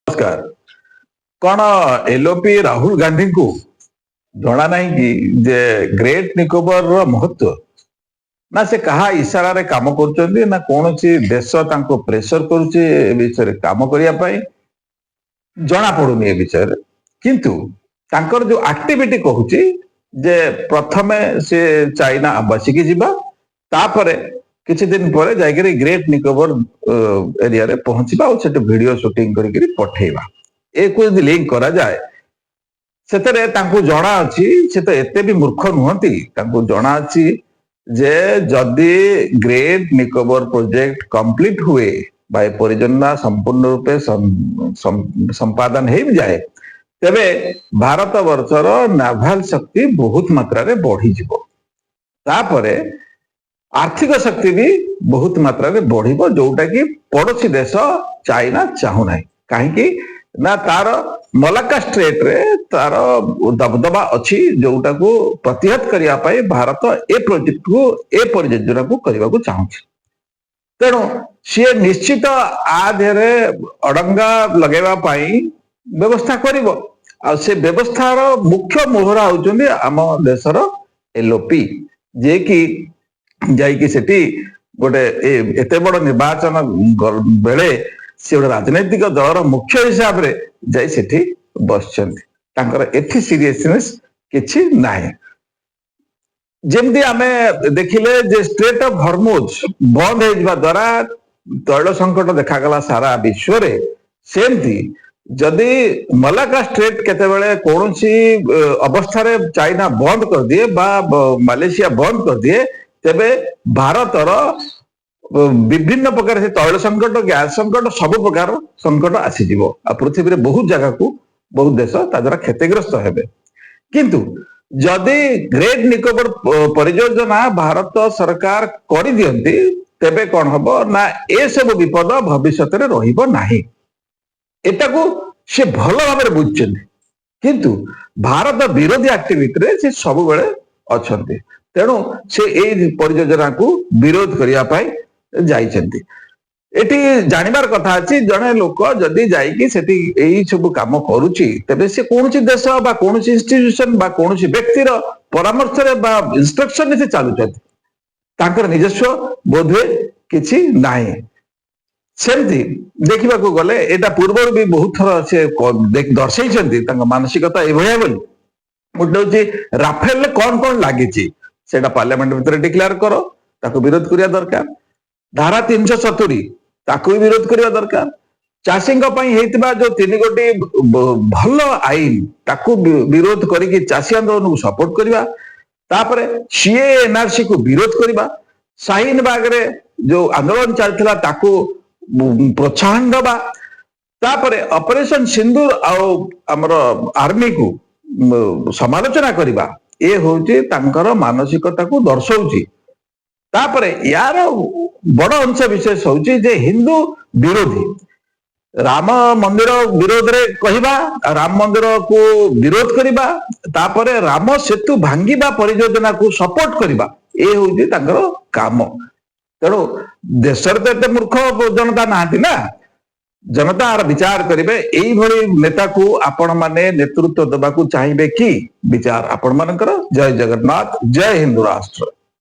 नमस्कार। कौन एलओपी राहुल गांधी को जना नहीं कि जे ग्रेट निकोबर रो महत्व ना से कहा इशारा रे काम करछन्ती ना कौन सी देश तांको प्रेशर करूचे ए विषय काम करिया पाई जना पड़ुनी ए विषय किंतु तांकर जो एक्टिविटी कहूची जे प्रथमे से चाइना आवासी की जिबा तापरे किछि दिन परे जायकरी ग्रेट निकोबर एरिया रे पहुंचबा और सेट वीडियो शूटिंग करिकरी पठेबा ए को यदि लिंक करा जाए सेतरे तांको जणा अछि से तो एते भी मूर्ख नुहंती तांको जणा अछि जे जदि ग्रेट निकोबर प्रोजेक्ट कंप्लीट हुए बाय परियोजना संपूर्ण रूपे संपादन हे जाए तेबे भारत वर्षर नाभाल शक्ति बहुत मात्रा रे बढ़ी जिवो तापरे आर्थिक शक्ति भी बहुत मात्रा रे बढ़िबो जोटा कि पड़ोसी देश चाइना चाहू नाही काहेकि ना तार मलाक्का स्ट्रेट रे तार दबदबा अछि जोटा को प्रतिहत करिया पाए भारत ए प्रोजेक्ट को ए परियोजना को करबा को चाहूछि तेणु सी निश्चित आधेरे अडंगा लगेवा पाई व्यवस्था करिवो आ से व्यवस्थार मुख्य मोहरा होचंदी आम देशर एलओपी जे कि जाइकी सेठी गोटे एते बड़ निर्वाचन बेले से गोटे राजनैतिक दलर मुख्य हिसाब रे जाई सेठी बसचंती तांकर एथि सीरियसनेस किछि नाही जेमती आमे देखिले जे स्ट्रेट ऑफ हॉर्मुज बंद हे जबा द्वारा तैल संकट देखा गला सारा विश्व रे सेमती जदि मलाक्का स्ट्रेट केतेबेले कोनोसी अवस्था रे चाइना बंद कर दिए बा मालयेशिया बंद कर दिए तेबे भारतर विभिन्न प्रकार से तैल संकट गैस संकट सब प्रकार संकट आसीजिव आ पृथ्वी रे बहुत जगह को बहुत देश ता द्वारा क्षतिग्रस्त हेबे किंतु जदि ग्रेट निकोबर परियोजना भारत सरकार करि दियंती तेबे कोन हबो ना ए सब विपद भविष्य रे रहिबो नाही एटा को से भलो भाबरे बुझचंती किंतु भारत विरोधी एक्टिविटी रे से सब बेले अछंती तेणु से ए परियोजना को विरोध करिया पाई जाइछंती एटी जानिबार कथा अछि जने लोक जदि जाइकी सेठी एई सब काम करूची तबे से कोनसी देश बा कोनसी इंस्टीट्यूशन बा कोनसी व्यक्तिर परामर्श रे बा इंस्ट्रक्शन से चालुचंती तांकर निजस्व बोधवे किछि नाही सेमती देखिबा को गले एटा पूर्व भी बहुत थर से दर्शाइछंती तांका मानसिकता ए भया बोली मोटे होची राफेल ले कोन कोन लागिची सेटा पार्लियामेंट भीतर डिक्लेयर करो ताको विरोध करिया दरकार धारा 370 ताको विरोध करिया दरकार चाषी हेतिबा जो 3 गोटी भल आईन ताको विरोध करिकी चाषी आंदोलन को सपोर्ट करिबा तापरे सीए एनआरसी को विरोध करिबा शाहीन बाग रे जो आंदोलन चलथिला ताको प्रोत्साहन दबा तापरे ऑपरेशन सिंदूर आउ हमर आर्मी को समालोचना करिबा ए होची तांकर मानसिकता को दर्शाउची तापरे यार बड़ अंश विशेष होची जे हिंदू विरोधी राम मंदिर विरोध रे कहिबा राम मंदिर को विरोध करिबा तापरे राम सेतु भांगीबा परियोजना को सपोर्ट करिबा ए होची तांकर काम तेणु देश रे तो मूर्ख जनता नाहती ना जनता आर विचार करिवे एई भली नेता को आपण माने नेतृत्व देबा को चाहिबे कि विचार आपण मानकर जय जगन्नाथ जय हिंदू राष्ट्र।